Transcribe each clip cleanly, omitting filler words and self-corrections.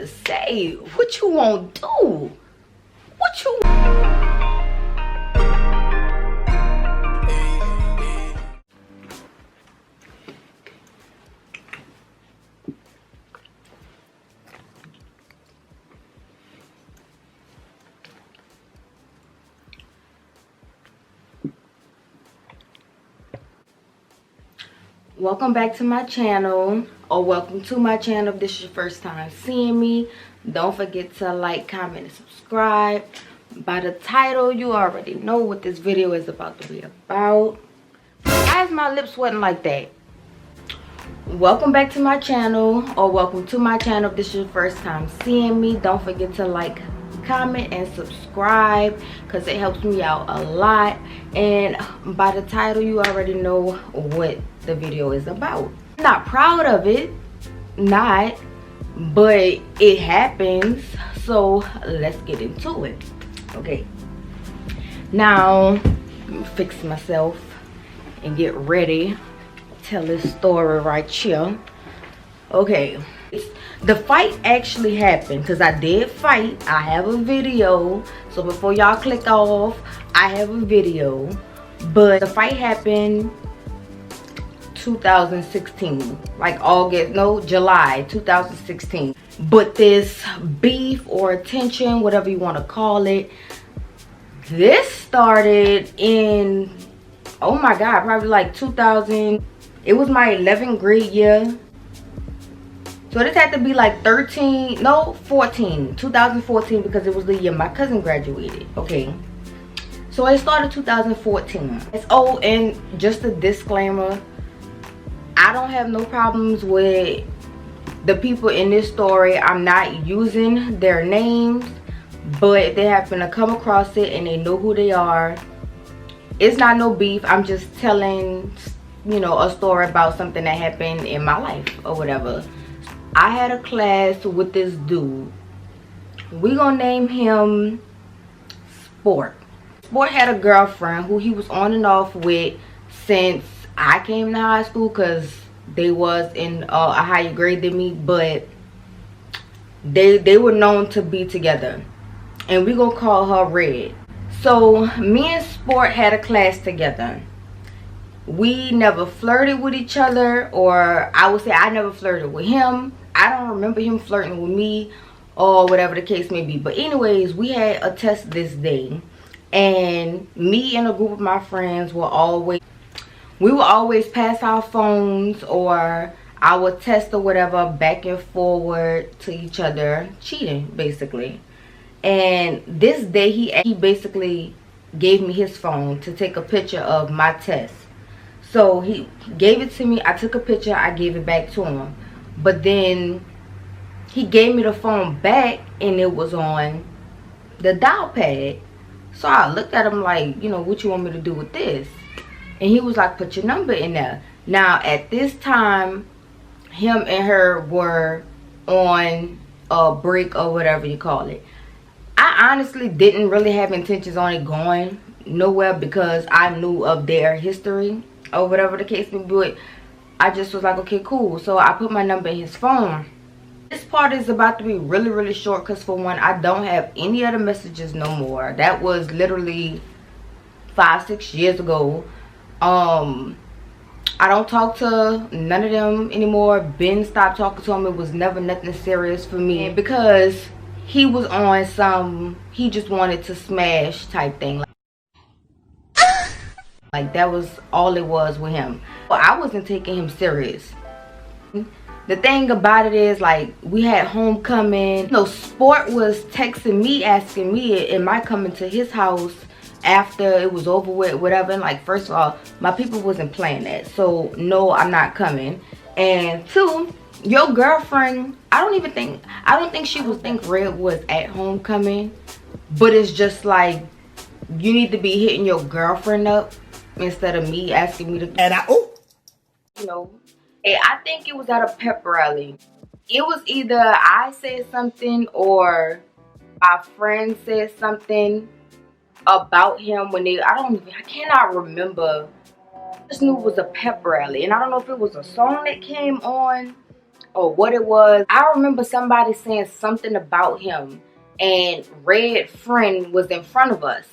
to say. What you want to do? What you... Welcome back to my channel, or welcome to my channel if this is your first time seeing me. Don't forget to like, comment, and subscribe. By the title, you already know what this video is about to be about. Why is my lips sweating like that? Welcome back to my channel, or welcome to my channel if this is your first time seeing me. Don't forget to like, comment, and subscribe because it helps me out a lot. And by the title, you already know what the video is about. I'm not proud of it, but it happens, so let's get into it. Okay, now let me fix myself and get ready. Tell this story right here. Okay, the fight actually happened because I did fight. I have a video, so before y'all click off, I have a video. But the fight happened 2016, like July 2016. But this beef or attention, whatever you want to call it, this started in, oh my god, probably like 2000. It was my 11th grade year, so this had to be like 2014, because it was the year my cousin graduated. Okay, so it started 2014. Oh, and just a disclaimer, I don't have no problems with the people in this story. I'm not using their names, but if they happen to come across it and they know who they are, it's not no beef. I'm just telling, you know, a story about something that happened in my life or whatever. I had a class with this dude. We gonna name him Sport. Sport had a girlfriend who he was on and off with since I came to high school, because they was in a higher grade than me, but they were known to be together, and we gonna call her Red. So me and Sport had a class together. We never flirted with each other, or I would say I never flirted with him. I don't remember him flirting with me, or whatever the case may be. But anyways, we had a test this day, and me and a group of my friends we would always pass our phones or our test or whatever back and forward to each other, cheating basically. And this day he basically gave me his phone to take a picture of my test. So he gave it to me, I took a picture, I gave it back to him. But then he gave me the phone back and it was on the dial pad. So I looked at him like, you know, what you want me to do with this? And he was like, put your number in there. Now at this time, him and her were on a break or whatever you call it. I honestly didn't really have intentions on it going nowhere because I knew of their history or whatever the case may be. But I just was like, okay, cool. So I put my number in his phone. This part is about to be really, really short because for one, I don't have any other messages no more. That was literally 5-6 years ago. I don't talk to none of them anymore. Ben stopped talking to him. It was never nothing serious for me because he was on some, he just wanted to smash type thing. Like that was all it was with him. But I wasn't taking him serious. The thing about it is, like, we had homecoming. You know, Sport was texting me, asking me, am I coming to his house after it was over with, whatever. And like, first of all, my people wasn't playing that, so no, I'm not coming. And two, your girlfriend, I don't think she would think Red was at homecoming, but it's just like, you need to be hitting your girlfriend up instead of me asking me to. And you know, hey, I think it was at a pep rally. It was either I said something or my friend said something about him when I cannot remember. I just knew it was a pep rally, and I don't know if it was a song that came on or what it was. I remember somebody saying something about him, and Red friend was in front of us.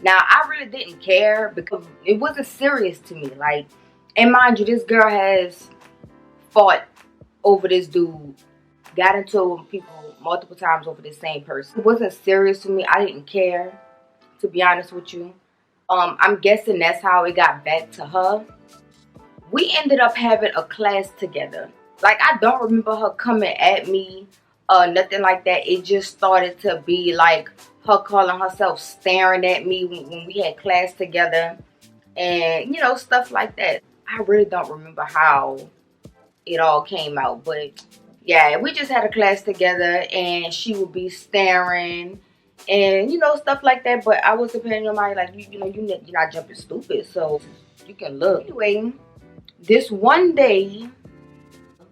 Now, I really didn't care because it wasn't serious to me. Like, and mind you, this girl has fought over this dude, got into people multiple times over the same person. It wasn't serious to me. I didn't care, to be honest with you. I'm guessing that's how it got back to her. We ended up having a class together. Like, I don't remember her coming at me or nothing like that. It just started to be like her calling herself staring at me when we had class together, and you know, stuff like that. I really don't remember how it all came out, but yeah, we just had a class together, and she would be staring and you know, stuff like that. But I was depending on my, like, you know, you're not jumping stupid, so you can look. Anyway, this one day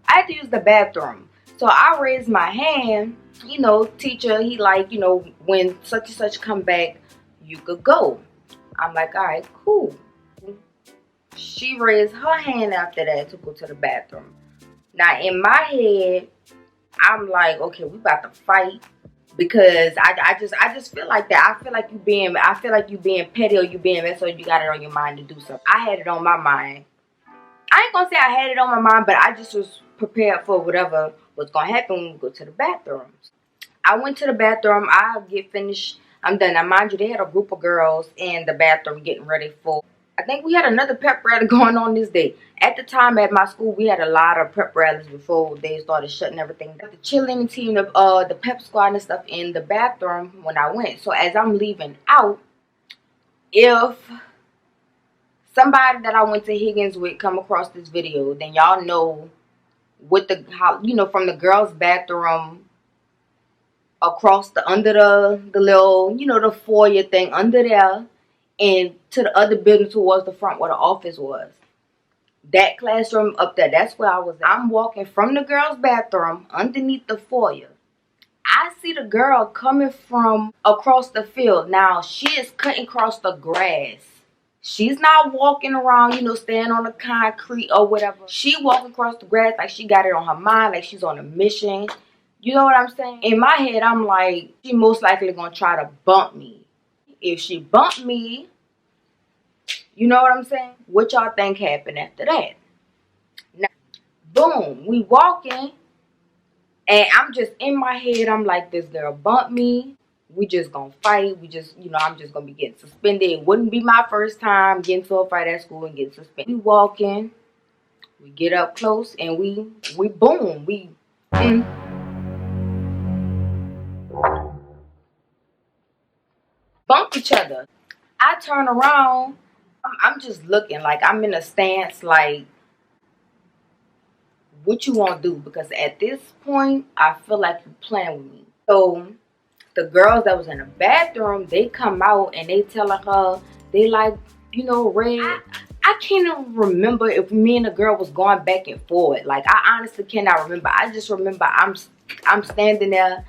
I had to use the bathroom, so I raised my hand. You know, teacher, he like, you know, when such and such come back, you could go. I'm like, all right, cool. She raised her hand after that to go to the bathroom. Now, in my head, I'm like, okay, we about to fight, because I just feel like that. I feel like you being petty, or you being messed, or you got it on your mind to do something. I had it on my mind. I ain't gonna say I had it on my mind, but I just was prepared for whatever was gonna happen when we go to the bathroom. I went to the bathroom. I get finished. I'm done. Now, mind you, they had a group of girls in the bathroom getting ready for, I think we had another pep rally going on this day. At the time at my school, we had a lot of pep rallies before they started shutting everything down. The cheerleading team, the pep squad and stuff in the bathroom when I went. So as I'm leaving out, if somebody that I went to Higgins with come across this video, then y'all know what how, you know, from the girls' bathroom across under the little, you know, the foyer thing under there, and to the other building towards the front where the office was. That classroom up there, that's where I was at. I'm walking from the girls' bathroom underneath the foyer. I see the girl coming from across the field. Now, she is cutting across the grass. She's not walking around, you know, standing on the concrete or whatever. She walking across the grass like she got it on her mind, like she's on a mission. You know what I'm saying? In my head, I'm like, she most likely gonna try to bump me. If she bumped me, you know what I'm saying? What y'all think happened after that? Now, boom, we walking, and I'm just in my head, I'm like, this girl bumped me. We just gonna fight. We just, you know, I'm just gonna be getting suspended. It wouldn't be my first time getting to a fight at school and getting suspended. We walking, we get up close, and we boom, we bump each other. I turn around, I'm just looking like I'm in a stance like, what you want to do? Because at this point, I feel like you're playing with me. So the girls that was in the bathroom, they come out and they telling her, they like, you know, Red. I can't even remember if me and the girl was going back and forth. Like, I honestly cannot remember. I just remember I'm standing there.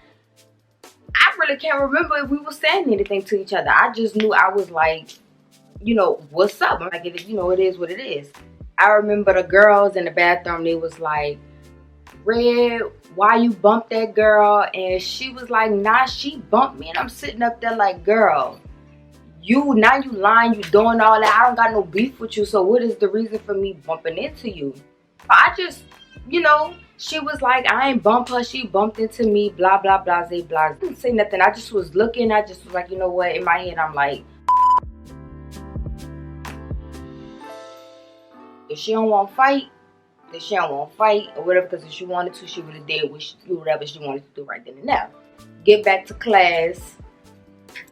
I really can't remember if we were saying anything to each other. I just knew I was like, you know, what's up? I'm like, you know, it is what it is. I remember the girls in the bathroom, they was like, Red, why you bumped that girl? And she was like, nah, she bumped me. And I'm sitting up there like, girl, now you lying, you doing all that. I don't got no beef with you, so what is the reason for me bumping into you? I just, you know, she was like, I ain't bump her, she bumped into me, blah, blah, blah, blah. I didn't say nothing. I just was looking. I just was like, you know what? In my head, I'm like, if she don't want to fight, then she don't want to fight or whatever. Because if she wanted to, she would have did whatever she wanted to do right then and there. Get back to class.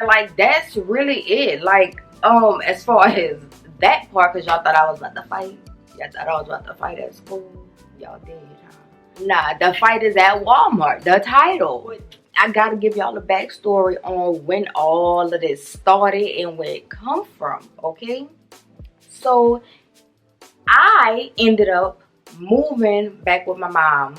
Like, that's really it. Like, as far as that part, because y'all thought I was about to fight. Y'all thought I was about to fight at school. Y'all did, huh? Nah, the fight is at Walmart. The title. I gotta give y'all the backstory on when all of this started and where it come from, okay? So I ended up moving back with my mom,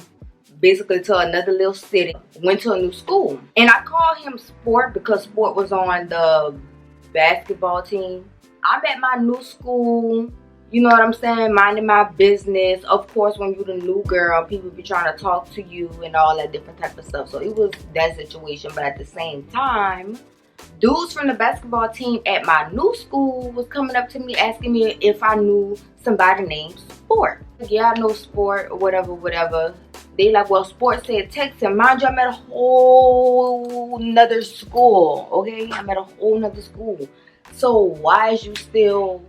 basically to another little city, went to a new school. And I call him Sport because Sport was on the basketball team. I'm at my new school, you know what I'm saying, minding my business. Of course, when you're the new girl, people be trying to talk to you and all that different type of stuff. So it was that situation. But at the same time, dudes from the basketball team at my new school was coming up to me asking me if I knew somebody named Sport. Like, yeah, I know Sport or whatever. They like, well, Sport said text him. Mind you, I'm at a whole nother school, okay? I'm at a whole nother school. So why is you still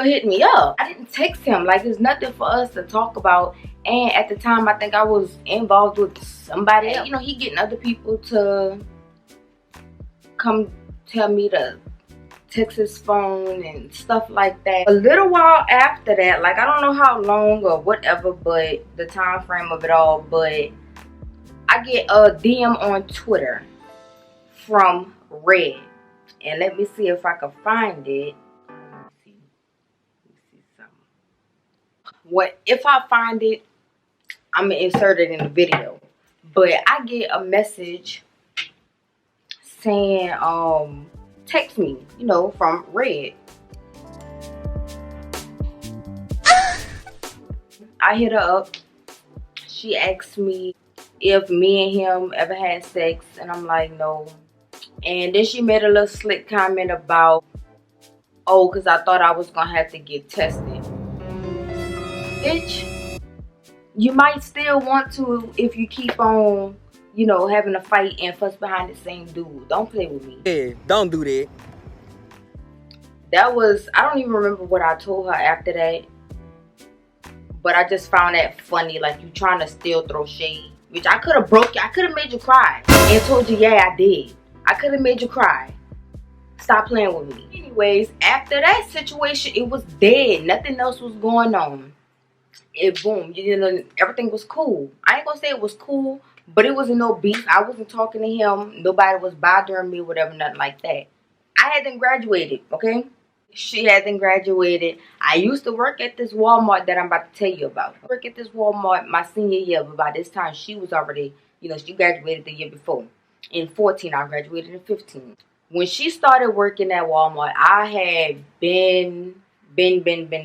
hitting me up? I didn't text him. Like, there's nothing for us to talk about. And at the time, I think I was involved with somebody else. You know, he getting other people to come tell me to text his phone and stuff like that. A little while after that, like, I don't know how long or whatever, but the time frame of it all, but I get a DM on Twitter from Red. And let me see if I can find it. Let me see something. What if I find it, I'm gonna insert it in the video. But I get a message saying, text me, you know, from Red. I hit her up. She asked me if me and him ever had sex, and I'm like, no. And then she made a little slick comment about, oh, because I thought I was gonna have to get tested. Bitch, you might still want to if you keep on, you know, having a fight and fuss behind the same dude. Don't play with me. Yeah, don't do that. That was, I don't even remember what I told her after that. But I just found that funny. Like, you trying to still throw shade. Which I could have broke you. I could have made you cry. And told you, yeah, I did. I could have made you cry. Stop playing with me. Anyways, after that situation, it was dead. Nothing else was going on. It boom. You know, everything was cool. I ain't gonna say it was cool, but it wasn't no beef. I wasn't talking to him. Nobody was bothering me, whatever, nothing like that. I hadn't graduated, okay? She hadn't graduated. I used to work at this Walmart that I'm about to tell you about. I worked at this Walmart my senior year, but by this time she was already, you know, she graduated the year before. In 14, I graduated in 15. When she started working at Walmart, I had been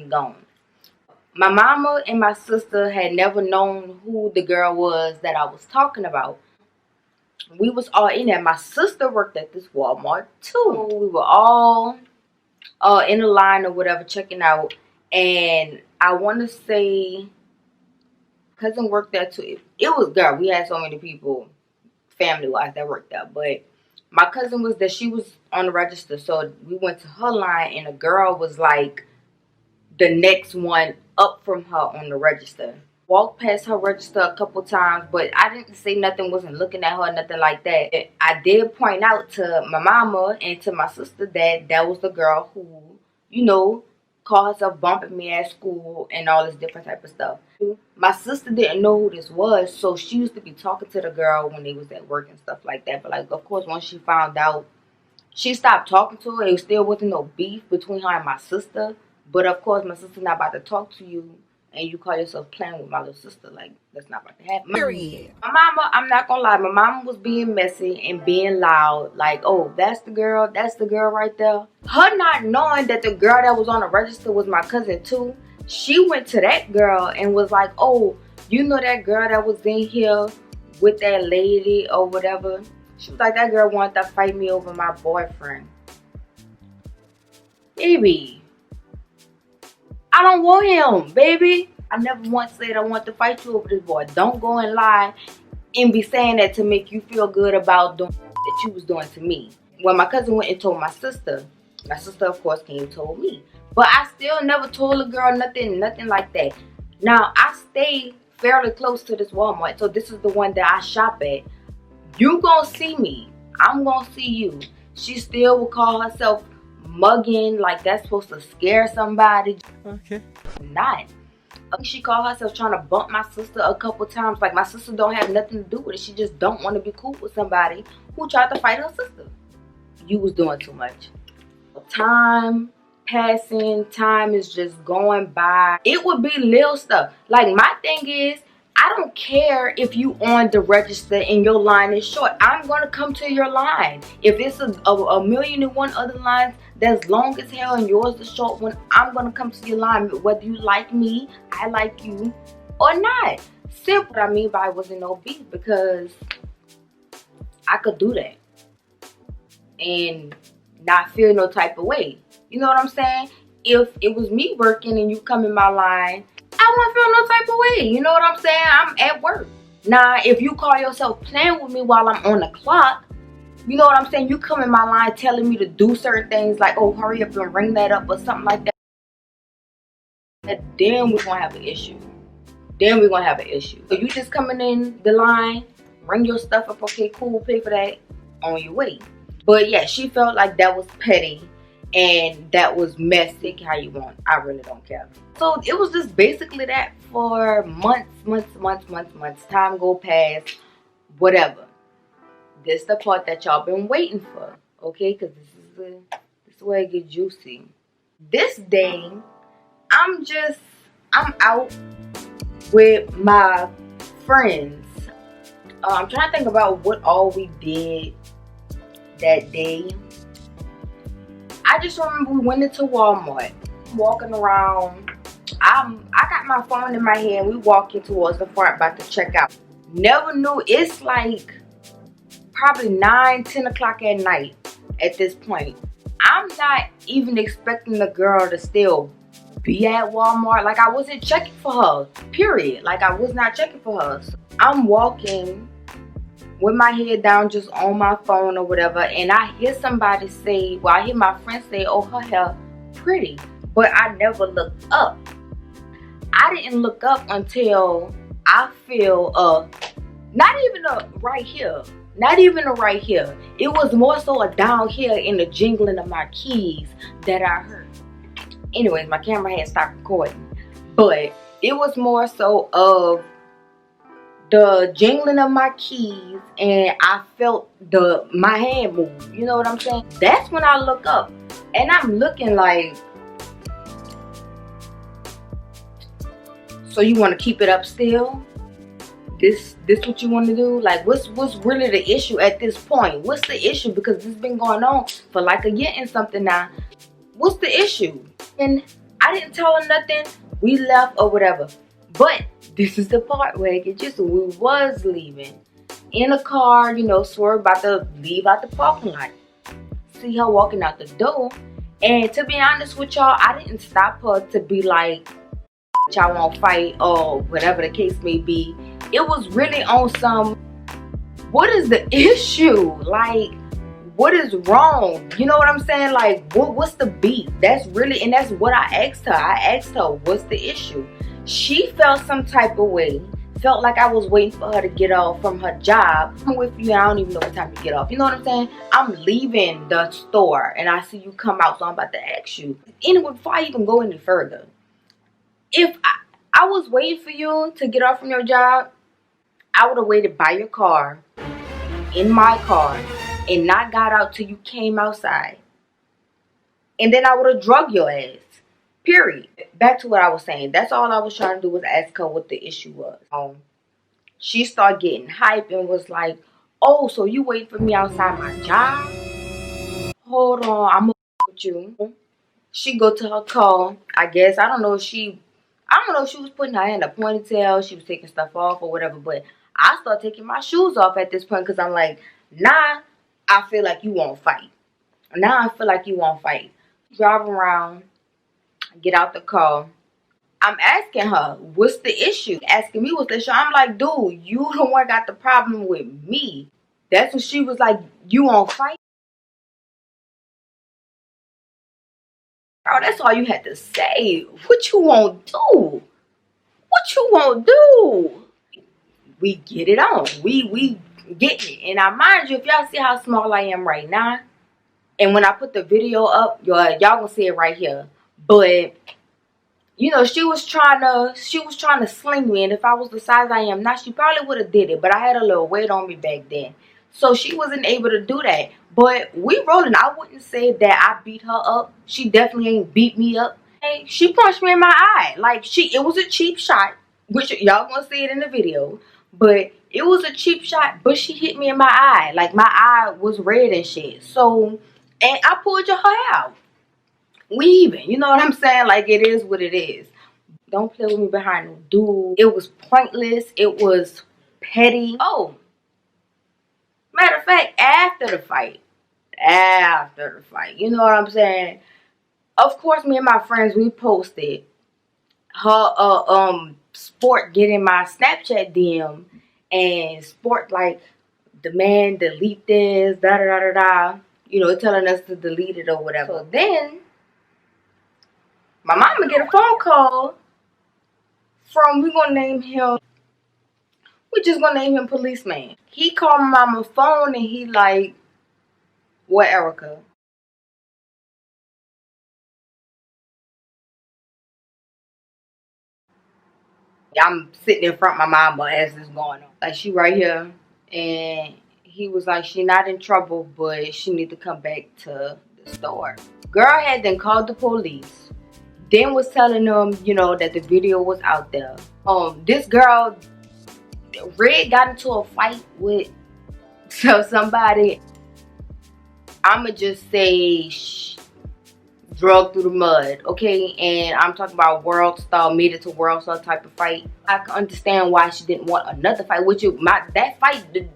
gone. My mama and my sister had never known who the girl was that I was talking about. We was all in there. My sister worked at this Walmart too. We were all in the line or whatever, checking out. And I want to say, cousin worked there too. It was, girl, we had so many people, family-wise, that worked there. But my cousin was there. She was on the register. So we went to her line, and the girl was like the next one up from her on the register. Walked past her register a couple times, but I didn't say nothing, wasn't looking at her, nothing like that. I did point out to my mama and to my sister that that was the girl who, you know, called herself bumping me at school and all this different type of stuff. My sister didn't know who this was, so she used to be talking to the girl when they was at work and stuff like that. But like, of course, once she found out, she stopped talking to her. It still wasn't no beef between her and my sister. But of course, my sister's not about to talk to you and you call yourself playing with my little sister. Like, that's not about to happen. Period. My mama, I'm not gonna lie, my mama was being messy and being loud. Like, oh, that's the girl right there. Her not knowing that the girl that was on the register was my cousin too. She went to that girl and was like, oh, you know that girl that was in here with that lady or whatever? She was like, that girl wanted to fight me over my boyfriend. Baby, I don't want him, baby. I never once said I want to fight you over this boy. Don't go and lie and be saying that to make you feel good about doing that you was doing to me. When my cousin went and told my sister of course came and told me. But I still never told a girl nothing like that. Now, I stay fairly close to this Walmart, so this is the one that I shop at. You gonna see me. I'm gonna see you. She still will call herself mugging, like that's supposed to scare somebody. Okay. Not. She called herself trying to bump my sister a couple times. Like, my sister don't have nothing to do with it. She just don't want to be cool with somebody who tried to fight her sister. You was doing too much. Time passing, time is just going by. It would be little stuff. Like, my thing is, I don't care if you on the register and your line is short. I'm gonna come to your line. If it's a million and one other lines that's long as hell and yours the short one, I'm gonna come to your line whether you like me, I like you, or not. Simple. What I mean by wasn't no beef, because I could do that and not feel no type of way. You know what I'm saying? If it was me working and you come in my line, I won't feel no type of way. You know what I'm saying? I'm at work. Now, if you call yourself playing with me while I'm on the clock, you know what I'm saying? You come in my line telling me to do certain things like, oh, hurry up and ring that up or something like that. Then we're going to have an issue. Then we're going to have an issue. So you just coming in the line, ring your stuff up, okay, cool, pay for that, on your way. But yeah, she felt like that was petty and that was messy. How you want, I really don't care. So it was just basically that for months. Time go past, whatever. This the part that y'all been waiting for, okay? Because this is where it gets juicy. This day, I'm out with my friends. I'm trying to think about what all we did that day. I just remember we went into Walmart, walking around. I got my phone in my hand. We walking towards the front, about to check out. Never knew. It's like probably 9-10 o'clock at night at this point. I'm not even expecting the girl to still be at Walmart. Like, I wasn't checking for her, period. Like, I was not checking for her. So I'm walking with my head down, just on my phone or whatever, and I hear somebody say, well, I hear my friend say, oh, her hair pretty. But I never looked up. I didn't look up until I feel not even a right here. Not even a right here. It was more so a down here in the jingling of my keys that I heard. Anyways, my camera had stopped recording. But it was more so of the jingling of my keys, and I felt my hand move. You know what I'm saying? That's when I look up, and I'm looking like, so you want to keep it up still? This what you want to do? Like, what's really the issue at this point? What's the issue? Because this has been going on for like a year and something now. What's the issue? And I didn't tell her nothing. We left or whatever. But this is the part where it gets just, we was leaving in a car, you know, swerve about to leave out the parking lot. See her walking out the door. And to be honest with y'all, I didn't stop her to be like, y'all won't fight or whatever the case may be. It was really on some, what is the issue? Like, what is wrong? You know what I'm saying? Like, what's the beef? That's really, and that's what I asked her. I asked her, what's the issue? She felt some type of way. Felt like I was waiting for her to get off from her job. I'm with you, I don't even know what time to get off. You know what I'm saying? I'm leaving the store and I see you come out, so I'm about to ask you. Anyway, before I even go any further, if I was waiting for you to get off from your job, I would have waited by your car, in my car, and not got out till you came outside. And then I would have drug your ass. Period. Back to what I was saying. That's all I was trying to do, was ask her what the issue was. She started getting hype and was like, oh, so you waiting for me outside my job? Hold on, I'm gonna with you. She go to her car. I guess, I don't know if she was putting her hair in a ponytail, she was taking stuff off or whatever, but I started taking my shoes off at this point because I'm like, nah, I feel like you won't fight. Now I feel like you won't fight. Drive around, get out the car. I'm asking her, what's the issue? Asking me what's the issue. I'm like, dude, you the one got the problem with me. That's when she was like, you won't fight? Bro, that's all you had to say. What you won't do? What you won't do? We get it on. We get it. And I mind you, if y'all see how small I am right now, and when I put the video up, y'all gonna see it right here. But you know, she was trying to sling me, and if I was the size I am now, she probably would have did it. But I had a little weight on me back then, so she wasn't able to do that. But we rolling. I wouldn't say that I beat her up. She definitely ain't beat me up. Hey, she punched me in my eye. Like, it was a cheap shot. which y'all gonna see it in the video. But it was a cheap shot, but she hit me in my eye. Like, my eye was red and shit. So, and I pulled your hair out. We even, you know what I'm saying? Like, it is what it is. Don't play with me behind no dude. It was pointless. It was petty. Oh, matter of fact, after the fight, you know what I'm saying? Of course, me and my friends, we posted her Sport getting my Snapchat DM, and Sport like, the man delete this, da da da da da, you know, telling us to delete it or whatever. So then my mama get a phone call from, we're just gonna name him Policeman. He called my mama's phone and he like, what, Erica? I'm sitting in front of my mama as this going on. Like, she right here. And he was like, she not in trouble, but she need to come back to the store. Girl had then called the police. Then was telling them, you know, that the video was out there. This girl, Red, got into a fight with somebody. I'ma just say drug through the mud, okay? And I'm talking about world star, made it to world star type of fight. I can understand why she didn't want another fight, which that fight,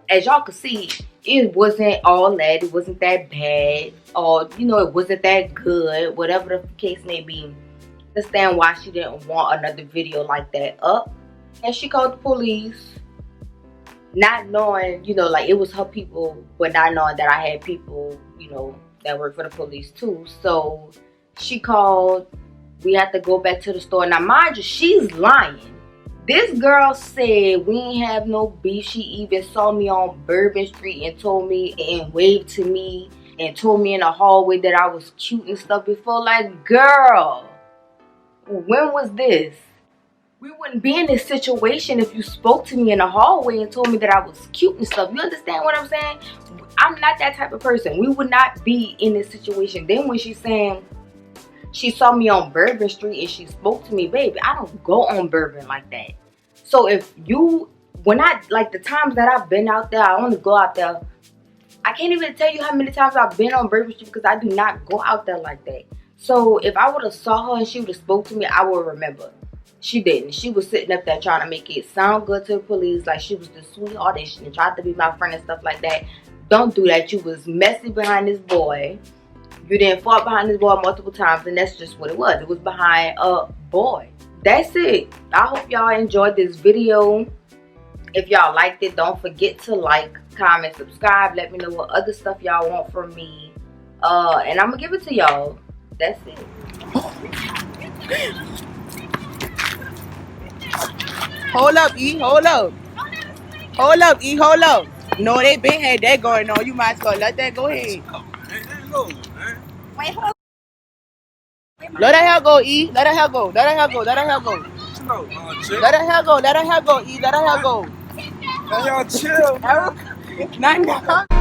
as y'all could see, it wasn't all that. It wasn't that bad, or you know, it wasn't that good, whatever the case may be. Understand why she didn't want another video like that up. And she called the police, not knowing, you know, like, it was her people, but not knowing that I had people, you know, that work for the police too. So she called. We had to go back to the store. Now, mind you, she's lying. This girl said we ain't have no beef. She even saw me on Bourbon Street and told me and waved to me and told me in the hallway that I was cute and stuff before. Like, girl, when was this? We wouldn't be in this situation if you spoke to me in the hallway and told me that I was cute and stuff. You understand what I'm saying? I'm not that type of person. We would not be in this situation. Then when she's saying she saw me on Bourbon Street and she spoke to me, baby, I don't go on Bourbon like that. So if you, like the times that I've been out there, I only go out there. I can't even tell you how many times I've been on Bourbon Street because I do not go out there like that. So if I would have saw her and she would have spoke to me, I would remember. She didn't. She was sitting up there trying to make it sound good to the police, like she was the sweetheart and tried to be my friend and stuff like that. Don't do that. You was messy behind this boy. You didn't fought behind this boy multiple times, and that's just what it was. It was behind a boy. That's it. I hope y'all enjoyed this video. If y'all liked it, don't forget to like, comment, subscribe. Let me know what other stuff y'all want from me. And I'm gonna give it to y'all. That's it. Hold up, E. Hold up. Hold up, E. Hold up. No, they been had that going on. You might as well let that go ahead. Wait, hold on. Let that hair go, E. Let that hair go. Let that hair go. Let that hair go. Let that hair go. Let that hair go, E. Let that hair go. Y'all chill. Nothing.